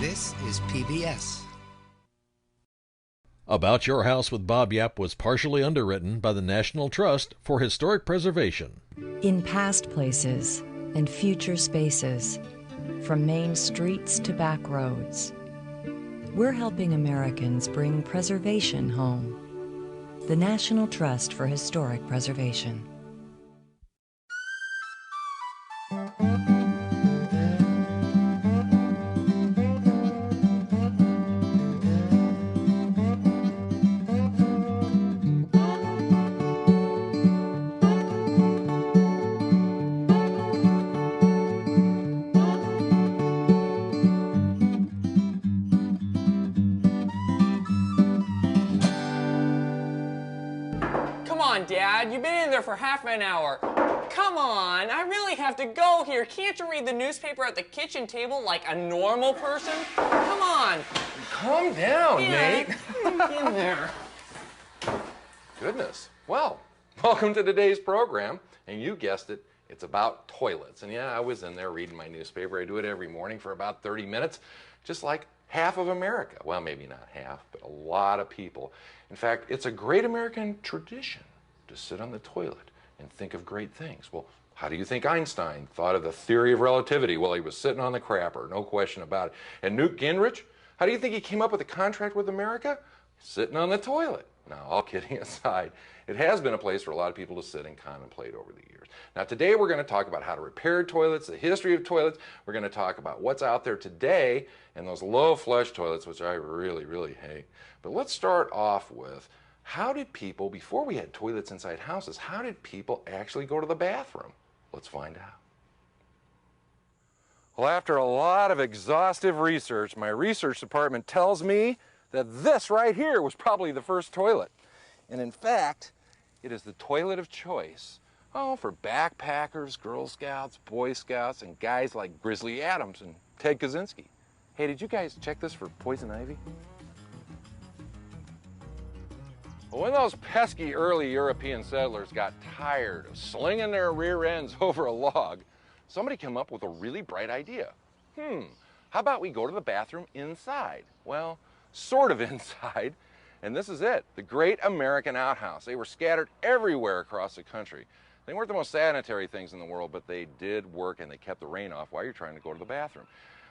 This is PBS. About Your House with Bob Yap was partially underwritten by the National Trust for Historic Preservation. In past places and future spaces, from main streets to back roads, we're helping Americans bring preservation home. The National Trust for Historic Preservation. Dad, you've been in there for half an hour. Come on, I really have to go here. Can't you read the newspaper at the kitchen table like a normal person? Come on. Calm down, Nate. In there. Goodness. Well, welcome to today's program. And you guessed it, it's about toilets. And yeah, I was in there reading my newspaper. I do it every morning for about 30 minutes, just like half of America. Well, maybe not half, but a lot of people. In fact, it's a great American tradition to sit on the toilet and think of great things. Well, how do you think Einstein thought of the theory of relativity? Well, he was sitting on the crapper, no question about it. And Newt Gingrich, how do you think he came up with a contract with America? Sitting on the toilet. Now, all kidding aside, it has been a place for a lot of people to sit and contemplate over the years. Now, today we're going to talk about how to repair toilets, the history of toilets. We're going to talk about what's out there today and those low flush toilets, which I really, really hate. But let's start off with, how did people, before we had toilets inside houses, how did people actually go to the bathroom? Let's find out. Well, after a lot of exhaustive research, my research department tells me that this right here was probably the first toilet. And in fact, it is the toilet of choice, for backpackers, Girl Scouts, Boy Scouts, and guys like Grizzly Adams and Ted Kaczynski. Hey, did you guys check this for poison ivy? When those pesky early European settlers got tired of slinging their rear ends over a log, somebody came up with a really bright idea. How about we go to the bathroom inside? Well, sort of inside, and this is it, the Great American Outhouse. They were scattered everywhere across the country. They weren't the most sanitary things in the world, but they did work and they kept the rain off while you're trying to go to the bathroom.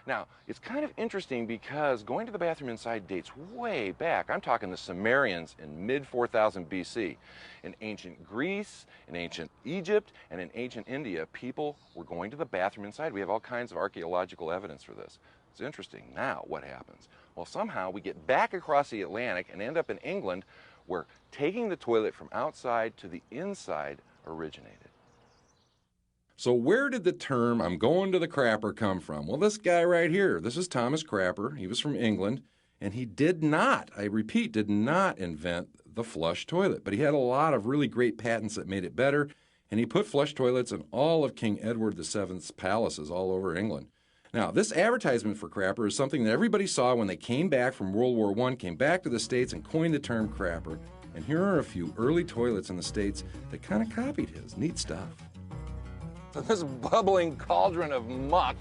Now, it's kind of interesting because going to the bathroom inside dates way back. I'm talking the Sumerians in mid-4000 BC. In ancient Greece, in ancient Egypt, and in ancient India, people were going to the bathroom inside. We have all kinds of archaeological evidence for this. It's interesting. Now, what happens? Well, somehow we get back across the Atlantic and end up in England, where taking the toilet from outside to the inside originated. So where did the term, "I'm going to the crapper," come from? Well, this guy right here, this is Thomas Crapper. He was from England, and he did not, I repeat, did not invent the flush toilet. But he had a lot of really great patents that made it better, and he put flush toilets in all of King Edward VII's palaces all over England. Now, this advertisement for crapper is something that everybody saw when they came back from World War I, came back to the States and coined the term crapper. And here are a few early toilets in the States that kind of copied his. Neat stuff. So this bubbling cauldron of muck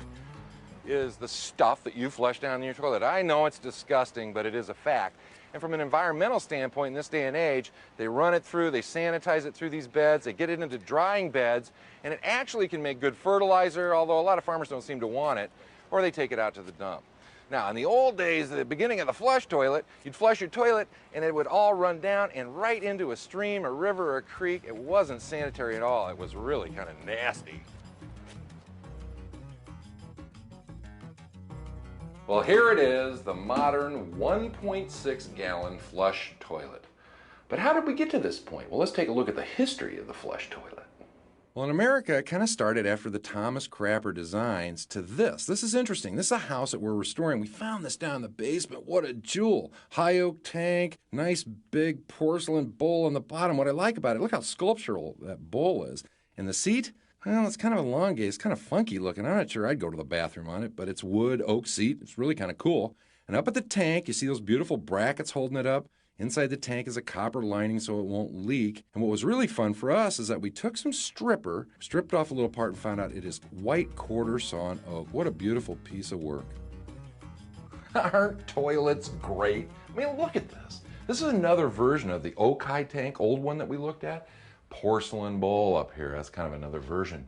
is the stuff that you flush down in your toilet. I know it's disgusting, but it is a fact. And from an environmental standpoint, in this day and age, they run it through, they sanitize it through these beds, they get it into drying beds, and it actually can make good fertilizer, although a lot of farmers don't seem to want it, or they take it out to the dump. Now, in the old days, at the beginning of the flush toilet, you'd flush your toilet and it would all run down and right into a stream, a river, or a creek. It wasn't sanitary at all. It was really kind of nasty. Well, here it is, the modern 1.6 gallon flush toilet. But how did we get to this point? Well, let's take a look at the history of the flush toilet. Well, in America, it kind of started after the Thomas Crapper designs to this. This is interesting. This is a house that we're restoring. We found this down in the basement. What a jewel. High oak tank, nice big porcelain bowl on the bottom. What I like about it, look how sculptural that bowl is. And the seat, well, it's kind of elongated. It's kind of funky looking. I'm not sure I'd go to the bathroom on it, but it's wood, oak seat. It's really kind of cool. And up at the tank, you see those beautiful brackets holding it up. Inside the tank is a copper lining so it won't leak. And what was really fun for us is that we took some stripper, stripped off a little part and found out it is white quarter sawn oak. What a beautiful piece of work. Aren't toilets great? I mean, look at this. This is another version of the oak high tank, old one that we looked at. Porcelain bowl up here, that's kind of another version.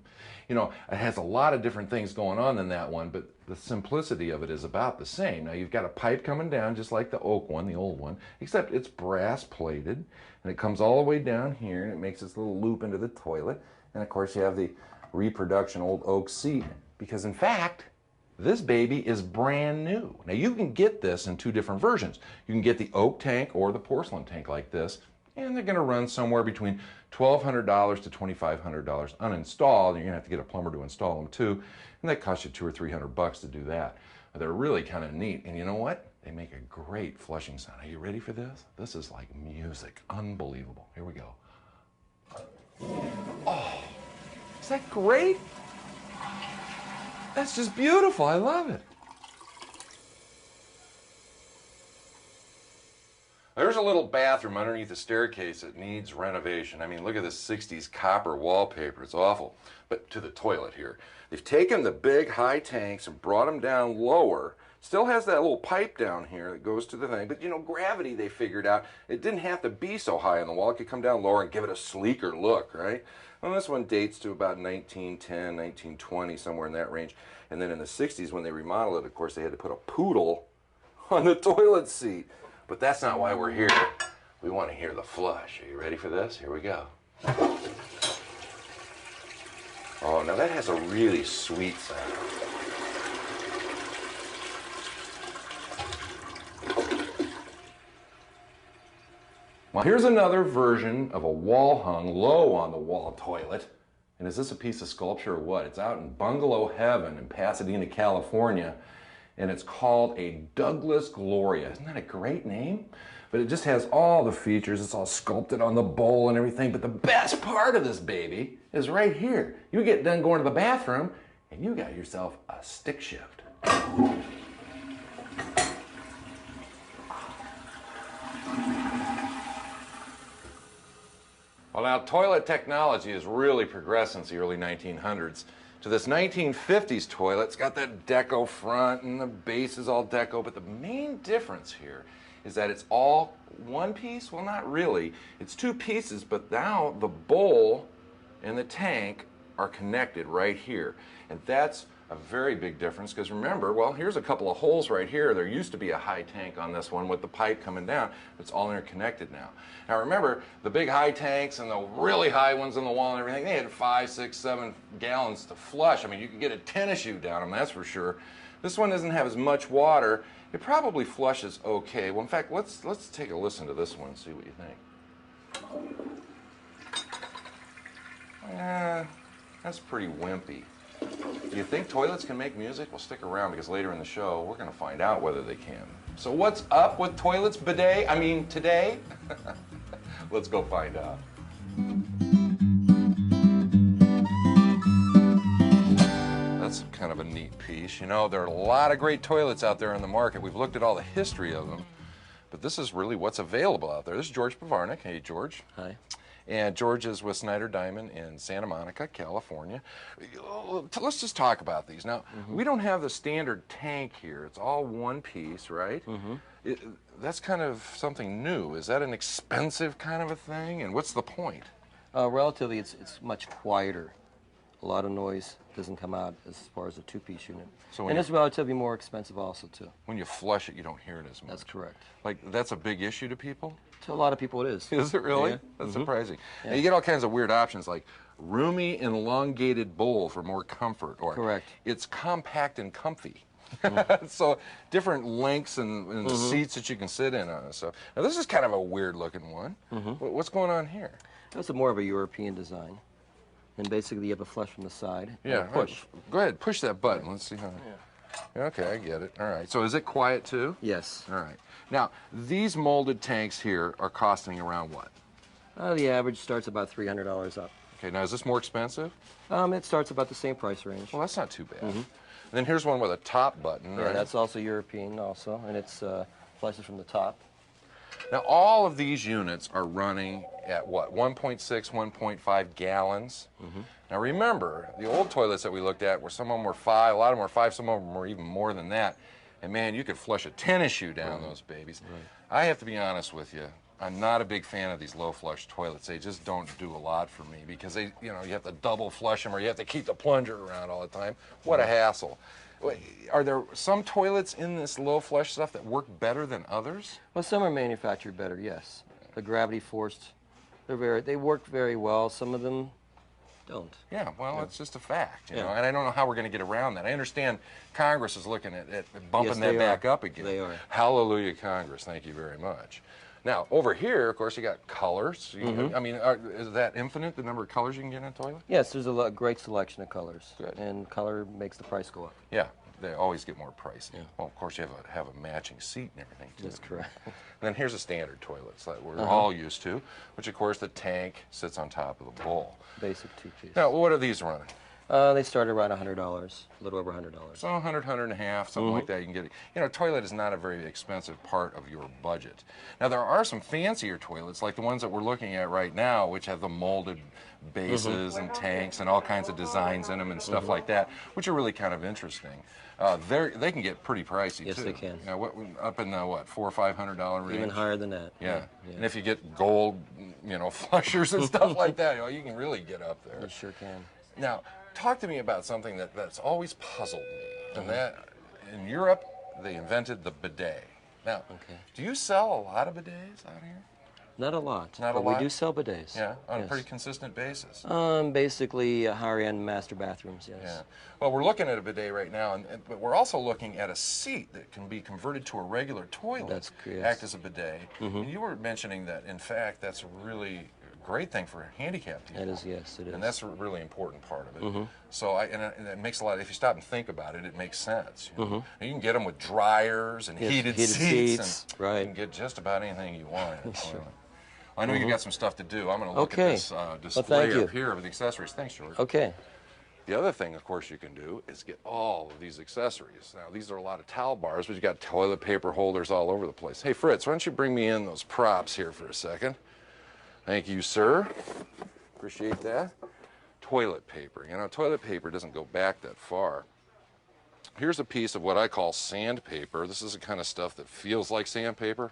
You know, it has a lot of different things going on in that one, but the simplicity of it is about the same. Now you've got a pipe coming down just like the oak one, the old one, except it's brass plated, and it comes all the way down here, and it makes this little loop into the toilet. And of course you have the reproduction old oak seat, because in fact, this baby is brand new. Now you can get this in two different versions. You can get the oak tank or the porcelain tank like this, and they're gonna run somewhere between $1,200 to $2,500 uninstalled. You're gonna have to get a plumber to install them too, and that costs you $200 or $300 to do that. But they're really kind of neat, and you know what? They make a great flushing sound. Are you ready for this? This is like music, unbelievable. Here we go. Oh, is that great? That's just beautiful, I love it. There's a little bathroom underneath the staircase that needs renovation. I mean, look at this 60s copper wallpaper. It's awful. But to the toilet here. They've taken the big high tanks and brought them down lower. Still has that little pipe down here that goes to the thing. But, you know, gravity, they figured out, it didn't have to be so high on the wall. It could come down lower and give it a sleeker look, right? Well, this one dates to about 1910, 1920, somewhere in that range. And then in the 60s, when they remodeled it, of course, they had to put a poodle on the toilet seat. But that's not why we're here. We want to hear the flush. Are you ready for this? Here we go. Oh, now that has a really sweet sound. Well, here's another version of a wall-hung, low-on-the-wall toilet. And is this a piece of sculpture or what? It's out in Bungalow Heaven in Pasadena, California. And it's called a Douglas Gloria. Isn't that a great name? But it just has all the features. It's all sculpted on the bowl and everything. But the best part of this baby is right here. You get done going to the bathroom, and you got yourself a stick shift. Well, now, toilet technology has really progressed since the early 1900s. To this 1950s toilet, it's got that deco front and the base is all deco, but the main difference here is that it's all one piece. Well, not really. It's two pieces, but now the bowl and the tank are connected right here. And that's a very big difference because remember, well, here's a couple of holes right here. There used to be a high tank on this one with the pipe coming down. It's all interconnected now. Now remember, the big high tanks and the really high ones on the wall and everything, they had 5, 6, 7 gallons to flush. I mean, you could get a tennis shoe down them, that's for sure. This one doesn't have as much water. It probably flushes okay. Well, in fact, let's take a listen to this one and see what you think. That's pretty wimpy. Do you think toilets can make music? Well, stick around because later in the show, we're going to find out whether they can. So what's up with toilets today? Let's go find out. That's kind of a neat piece. You know, there are a lot of great toilets out there in the market. We've looked at all the history of them, but this is really what's available out there. This is George Pavarnik. Hey, George. Hi. And George is with Snyder Diamond in Santa Monica, California. Let's just talk about these. Now, we don't have the standard tank here. It's all one piece, right? That's kind of something new. Is that an expensive kind of a thing? And what's the point? Relatively, it's much quieter. A lot of noise doesn't come out as far as a two-piece unit. So and it's relatively more expensive also, too. When you flush it, you don't hear it as much. That's correct. Like, that's a big issue to people? To a lot of people it is. Is it really? Yeah. That's surprising. Yeah. And you get all kinds of weird options like roomy elongated bowl for more comfort. Or correct. It's compact and comfy. So different lengths and seats that you can sit in on. So now this is kind of a weird looking one. What's going on here? That's more of a European design. And basically you have a flush from the side. Yeah. Push. Go ahead, push that button. Let's see how. Yeah. Okay, I get it. All right. So is it quiet too? Yes. All right. Now, these molded tanks here are costing around what? The average starts about $300 up. Okay, now is this more expensive? It starts about the same price range. Well, that's not too bad. And then here's one with a top button. Yeah, right? that's also European also, and it's flushes from the top. Now, all of these units are running at what, 1.6, 1.5 gallons? Now, remember, the old toilets that we looked at, where some of them were 5, a lot of them were 5, some of them were even more than that. And man, you could flush a tennis shoe down those babies. I have to be honest with you. I'm not a big fan of these low flush toilets. They just don't do a lot for me because they, you know, you have to double flush them or you have to keep the plunger around all the time. What a hassle. Are there some toilets in this low flush stuff that work better than others? Well, some are manufactured better, yes. The gravity forced, they work very well. Some of them don't. Yeah, well, it's just a fact, you Yeah. know, and I don't know how we're going to get around that. I understand Congress is looking at bumping Yes, that they back are. up again. They are. Hallelujah, Congress. Thank you very much. Now, over here, of course, you got colors. I mean, is that infinite, the number of colors you can get in a toilet? Yes, there's a great selection of colors. Good. And color makes the price go up. Yeah, they always get more pricey. Well, of course, you have a matching seat and everything, too. That's correct. Then here's a standard toilet that we're all used to, which, of course, the tank sits on top of the bowl. Basic two-piece. Now, what are these running? They start around $100, a little over $100. So 100, 100 and a half, something like that. You can get it. You know, toilet is not a very expensive part of your budget. Now, there are some fancier toilets, like the ones that we're looking at right now, which have the molded bases and tanks and all kinds of designs in them and stuff like that, which are really kind of interesting. They can get pretty pricey, Yes, too. they can. Now, up in the, what, $400 or $500 range? Even higher than that. Yeah. And if you get gold, you know, flushers and stuff like that, you know, you can really get up there. You sure can. Now, talk to me about something that's always puzzled me, and that in Europe they invented the bidet. Now, do you sell a lot of bidets out here? Not a lot. Not a but lot? we do sell bidets. Yeah, on a Yes. pretty consistent basis. Basically higher-end master bathrooms, yes. Yeah. Well, we're looking at a bidet right now, but we're also looking at a seat that can be converted to a regular toilet, That's correct. act as a bidet. And you were mentioning that, in fact, that's a really great thing for handicapped people. That is, yes, it is. And that's a really important part of it. So, and it makes a lot. If you stop and think about it, it makes sense. You know? And you can get them with dryers and Yes, heated heated seats, and right. you can get just about anything you want in a toilet. I know you got some stuff to do. I'm going to look Okay. at this Well, display thank you. up here of the accessories. Thanks, George. Okay. The other thing, of course, you can do is get all of these accessories. Now, these are a lot of towel bars, but you got toilet paper holders all over the place. Hey, Fritz, why don't you bring me in those props here for a second? Thank you, sir. Appreciate that. Toilet paper. You know, toilet paper doesn't go back that far. Here's a piece of what I call sandpaper. This is the kind of stuff that feels like sandpaper,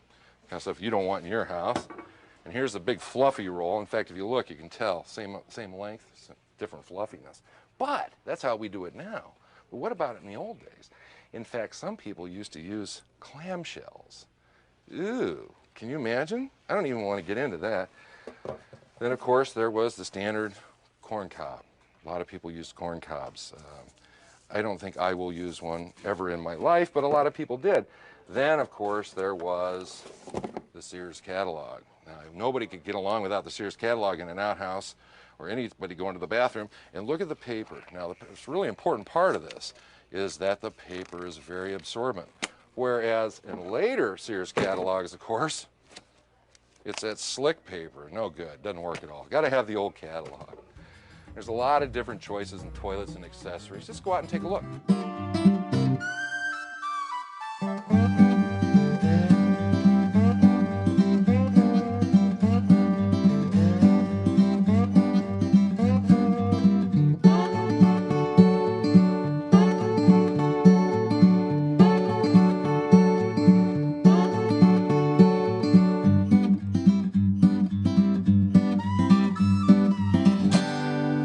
kind of stuff you don't want in your house. And here's the big fluffy roll. In fact, if you look, you can tell, same length, different fluffiness. But that's how we do it now. But what about it in the old days? In fact, some people used to use clamshells. Ew, can you imagine? I don't even want to get into that. Then, of course, there was the standard corn cob. A lot of people used corn cobs. I don't think I will use one ever in my life, but a lot of people did. Then, of course, there was the Sears catalog. Now, nobody could get along without the Sears catalog in an outhouse or anybody going to the bathroom. And look at the paper. Now, the really important part of this is that the paper is very absorbent. Whereas in later Sears catalogs, of course, it's that slick paper. No good. Doesn't work at all. Got to have the old catalog. There's a lot of different choices in toilets and accessories. Just go out and take a look.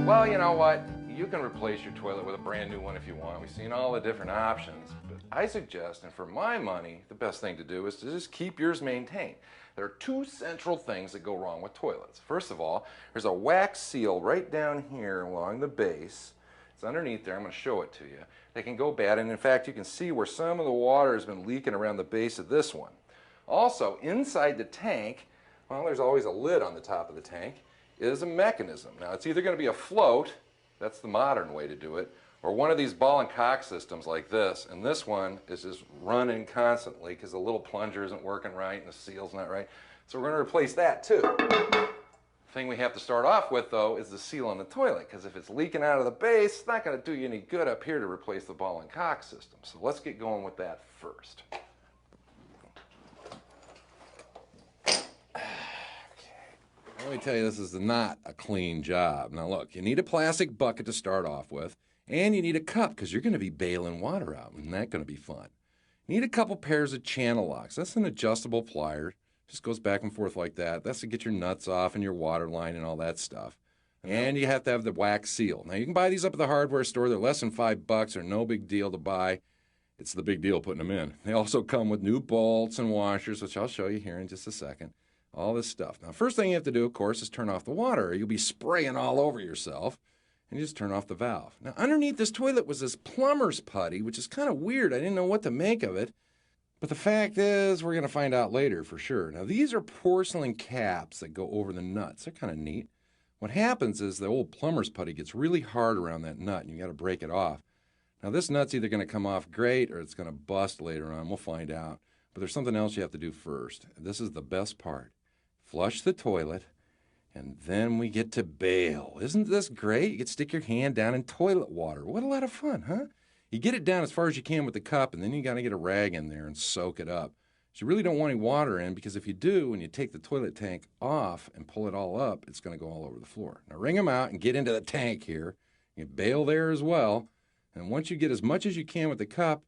Well, you know what? You can replace your toilet with a brand new one if you want. We've seen all the different options. But I suggest, and for my money, the best thing to do is to just keep yours maintained. There are two central things that go wrong with toilets. First of all, there's a wax seal right down here along the base. It's underneath there. I'm going to show it to you. They can go bad, and in fact, you can see where some of the water has been leaking around the base of this one. Also, inside the tank, well, there's always a lid on the top of the tank, is a mechanism. Now, it's either going to be a float, that's the modern way to do it, or one of these ball and cock systems like this, and this one is just running constantly because the little plunger isn't working right and the seal's not right. So we're going to replace that too. The thing we have to start off with, though, is the seal on the toilet, because if it's leaking out of the base, it's not going to do you any good up here to replace the ball and cock system. So let's get going with that first. Let me tell you, this is not a clean job. Now look, you need a plastic bucket to start off with, and you need a cup because you're going to be bailing water out, and that's going to be fun. Need a couple pairs of channel locks. That's an adjustable plier. Just goes back and forth like that. That's to get your nuts off and your water line and all that stuff. And you have to have the wax seal. Now, you can buy these up at the hardware store. They're less than $5. They're no big deal to buy. It's the big deal putting them in. They also come with new bolts and washers, which I'll show you here in just a second. All this stuff. Now, first thing you have to do, of course, is turn off the water, or you'll be spraying all over yourself. And you just turn off the valve. Now, underneath this toilet was this plumber's putty, which is kind of weird. I didn't know what to make of it. But the fact is, we're going to find out later for sure. Now, these are porcelain caps that go over the nuts. They're kind of neat. What happens is the old plumber's putty gets really hard around that nut, and you got to break it off. Now, this nut's either going to come off great or it's going to bust later on. We'll find out. But there's something else you have to do first. This is the best part. Flush the toilet, and then we get to bail. Isn't this great? You get to stick your hand down in toilet water. What a lot of fun, huh? You get it down as far as you can with the cup, and then you got to get a rag in there and soak it up. So you really don't want any water in, because if you do, when you take the toilet tank off and pull it all up, it's going to go all over the floor. Now wring them out and get into the tank here. You bail there as well. And once you get as much as you can with the cup,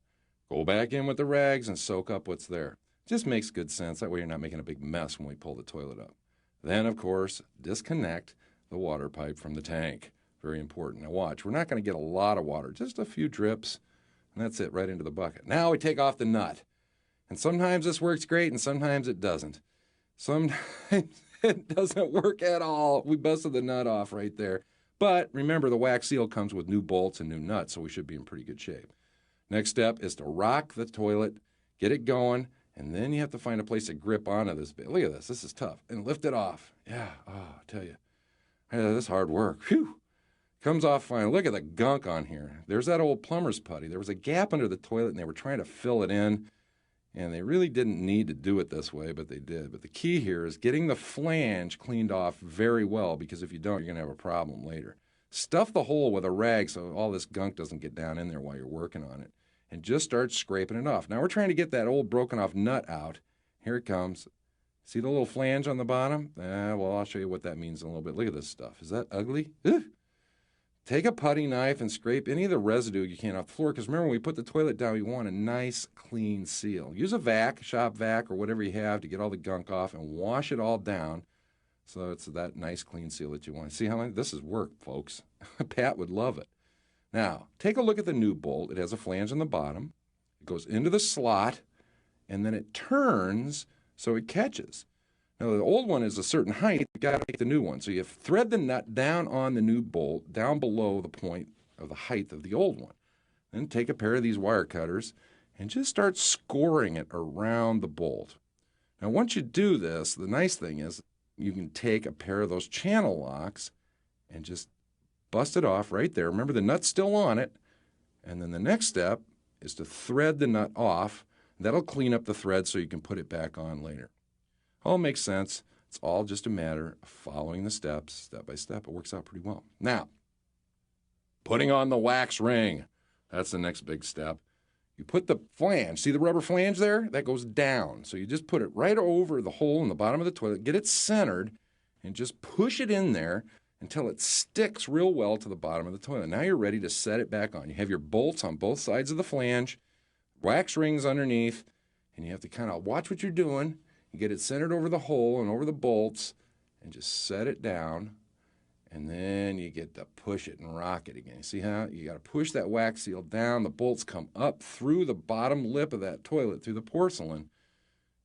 go back in with the rags and soak up what's there. Just makes good sense. That way you're not making a big mess when we pull the toilet up. Then, of course, disconnect the water pipe from the tank. Very important. Now watch, we're not going to get a lot of water, just a few drips, and that's it, right into the bucket. Now we take off the nut. And sometimes this works great, and sometimes it doesn't. Sometimes it doesn't work at all. We busted the nut off right there. But remember, the wax seal comes with new bolts and new nuts, so we should be in pretty good shape. Next step is to rock the toilet, get it going, and then you have to find a place to grip onto this bit. Look at this. This is tough. And lift it off. Yeah, I tell you. This is hard work. Whew. Comes off fine. Look at the gunk on here. There's that old plumber's putty. There was a gap under the toilet, and they were trying to fill it in. And they really didn't need to do it this way, but they did. But the key here is getting the flange cleaned off very well, because if you don't, you're going to have a problem later. Stuff the hole with a rag so all this gunk doesn't get down in there while you're working on it. And just start scraping it off. Now we're trying to get that old broken off nut out. Here it comes. See the little flange on the bottom? Well, I'll show you what that means in a little bit. Look at this stuff. Is that ugly? Ugh. Take a putty knife and scrape any of the residue you can off the floor, because remember, when we put the toilet down, we want a nice, clean seal. Use a vac, shop vac, or whatever you have to get all the gunk off and wash it all down so it's that nice, clean seal that you want. See how this is work, folks. Pat would love it. Now, take a look at the new bolt. It has a flange on the bottom. It goes into the slot, and then it turns so it catches. Now, the old one is a certain height. You've got to make the new one. So you thread the nut down on the new bolt, down below the point of the height of the old one. Then take a pair of these wire cutters and just start scoring it around the bolt. Now, once you do this, the nice thing is you can take a pair of those channel locks and just bust it off right there. Remember, the nut's still on it. And then the next step is to thread the nut off. That'll clean up the thread so you can put it back on later. All makes sense. It's all just a matter of following the steps, step by step. It works out pretty well. Now, putting on the wax ring. That's the next big step. You put the flange, see the rubber flange there? That goes down. So you just put it right over the hole in the bottom of the toilet, get it centered, and just push it in there until it sticks real well to the bottom of the toilet. Now you're ready to set it back on. You have your bolts on both sides of the flange, wax rings underneath, and you have to kind of watch what you're doing. You get it centered over the hole and over the bolts, and just set it down, and then you get to push it and rock it again. You see how? You got to push that wax seal down. The bolts come up through the bottom lip of that toilet, through the porcelain,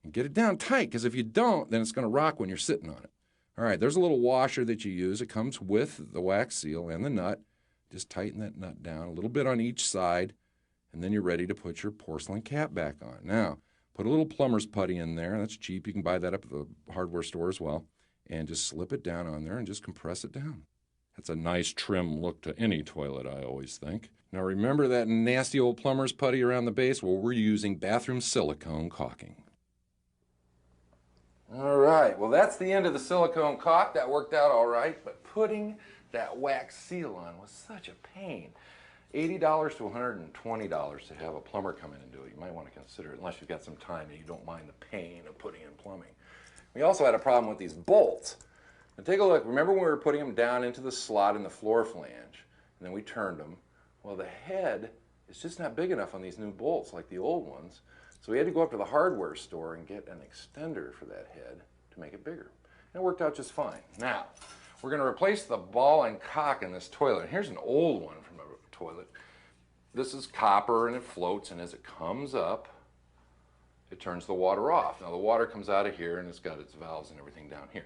and get it down tight, because if you don't, then it's going to rock when you're sitting on it. All right, there's a little washer that you use. It comes with the wax seal and the nut. Just tighten that nut down a little bit on each side, and then you're ready to put your porcelain cap back on. Now, put a little plumber's putty in there. That's cheap. You can buy that up at the hardware store as well. And just slip it down on there and just compress it down. That's a nice trim look to any toilet, I always think. Now remember that nasty old plumber's putty around the base? Well, we're using bathroom silicone caulking. All right, well, that's the end of the silicone caulk. That worked out all right, but putting that wax seal on was such a pain. $80 to $120 to have a plumber come in and do it. You might want to consider it, unless you've got some time and you don't mind the pain of putting in plumbing. We also had a problem with these bolts. Now take a look. Remember when we were putting them down into the slot in the floor flange, and then we turned them? Well, the head is just not big enough on these new bolts like the old ones. So we had to go up to the hardware store and get an extender for that head to make it bigger. And it worked out just fine. Now, we're going to replace the ball and cock in this toilet. Here's an old one from a toilet. This is copper and it floats, and as it comes up, it turns the water off. Now the water comes out of here and it's got its valves and everything down here.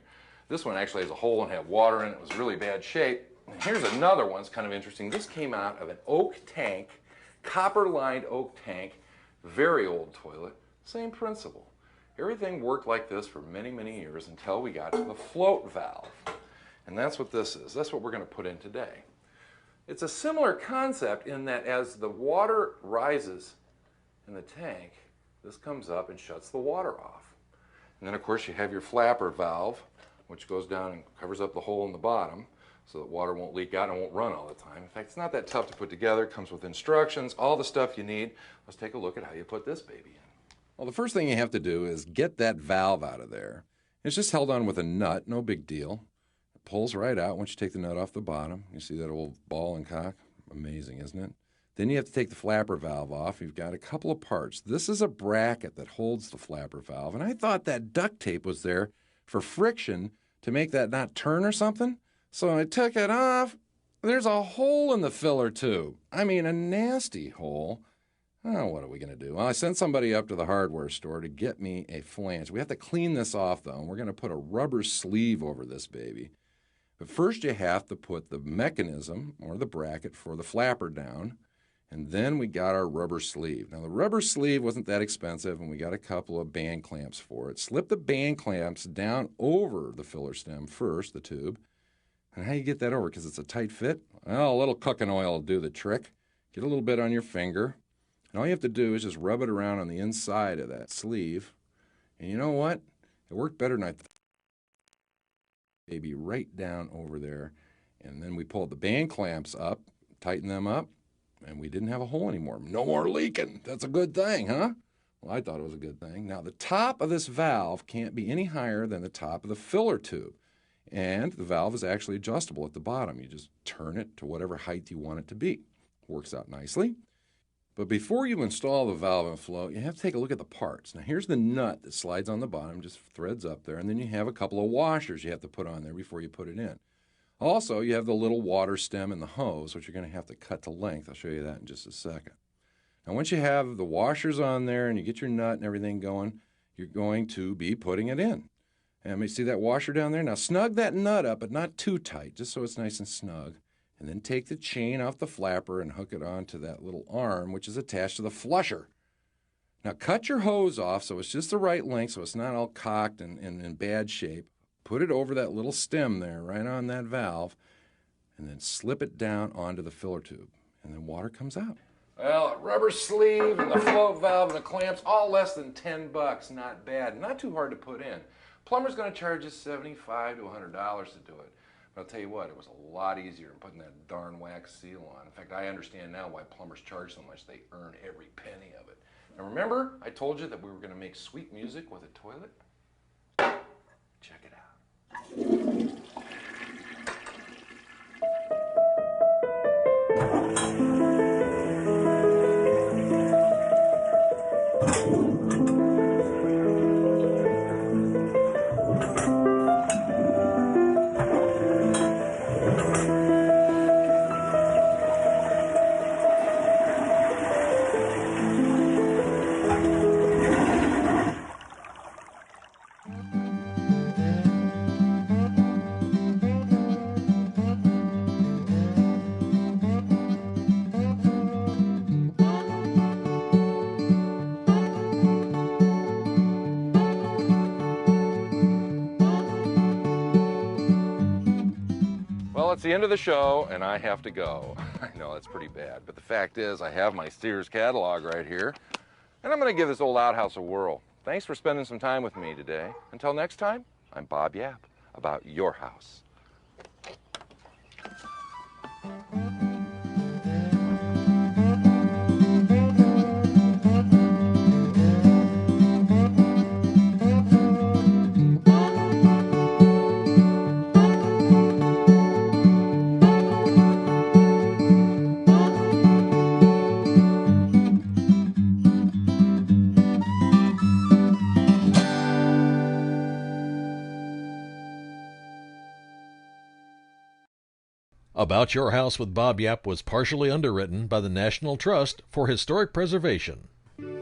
This one actually has a hole and had water in it. It was really bad shape. And here's another one. It's kind of interesting. This came out of an oak tank, copper-lined oak tank, very old toilet. Same principle. Everything worked like this for many, many years until we got to the float valve. And that's what this is. That's what we're going to put in today. It's a similar concept in that as the water rises in the tank, this comes up and shuts the water off. And then, of course, you have your flapper valve, which goes down and covers up the hole in the bottom so that water won't leak out and won't run all the time. In fact, it's not that tough to put together. It comes with instructions, all the stuff you need. Let's take a look at how you put this baby in. Well, the first thing you have to do is get that valve out of there. It's just held on with a nut, no big deal. It pulls right out once you take the nut off the bottom. You see that old ball and cock? Amazing, isn't it? Then you have to take the flapper valve off. You've got a couple of parts. This is a bracket that holds the flapper valve, and I thought that duct tape was there for friction to make that not turn or something. So I took it off. There's a hole in the filler tube. I mean, a nasty hole. Oh, what are we going to do? Well, I sent somebody up to the hardware store to get me a flange. We have to clean this off, though, and we're going to put a rubber sleeve over this baby. But first you have to put the mechanism, or the bracket, for the flapper down, and then we got our rubber sleeve. Now, the rubber sleeve wasn't that expensive, and we got a couple of band clamps for it. Slip the band clamps down over the filler stem first, the tube. And how do you get that over? Because it's a tight fit? Well, a little cooking oil will do the trick. Get a little bit on your finger. And all you have to do is just rub it around on the inside of that sleeve. And you know what? It worked better than I thought. Baby right down over there. And then we pulled the band clamps up, tightened them up, and we didn't have a hole anymore. No more leaking. That's a good thing, huh? Well, I thought it was a good thing. Now, the top of this valve can't be any higher than the top of the filler tube. And the valve is actually adjustable at the bottom. You just turn it to whatever height you want it to be. Works out nicely. But before you install the valve and float, you have to take a look at the parts. Now, here's the nut that slides on the bottom, just threads up there, and then you have a couple of washers you have to put on there before you put it in. Also, you have the little water stem and the hose, which you're going to have to cut to length. I'll show you that in just a second. Now, once you have the washers on there and you get your nut and everything going, you're going to be putting it in. And you see that washer down there? Now, snug that nut up, but not too tight, just so it's nice and snug. And then take the chain off the flapper and hook it onto that little arm, which is attached to the flusher. Now, cut your hose off so it's just the right length, so it's not all cocked and in bad shape. Put it over that little stem there, right on that valve, and then slip it down onto the filler tube. And then water comes out. Well, a rubber sleeve and the float valve and the clamps, all less than $10. Not bad. Not too hard to put in. Plumber's going to charge us $75 to $100 to do it. But I'll tell you what, it was a lot easier than putting that darn wax seal on. In fact, I understand now why plumbers charge so much. They earn every penny of it. And remember, I told you that we were going to make sweet music with a toilet? Check it out. Well, it's the end of the show, and I have to go. I know, that's pretty bad, but the fact is I have my Sears catalog right here, and I'm going to give this old outhouse a whirl. Thanks for spending some time with me today. Until next time, I'm Bob Yap, about your house. About Your House with Bob Yap was partially underwritten by the National Trust for Historic Preservation.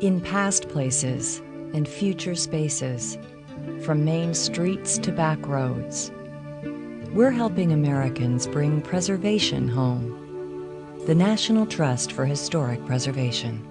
In past places and future spaces, from main streets to back roads, we're helping Americans bring preservation home. The National Trust for Historic Preservation.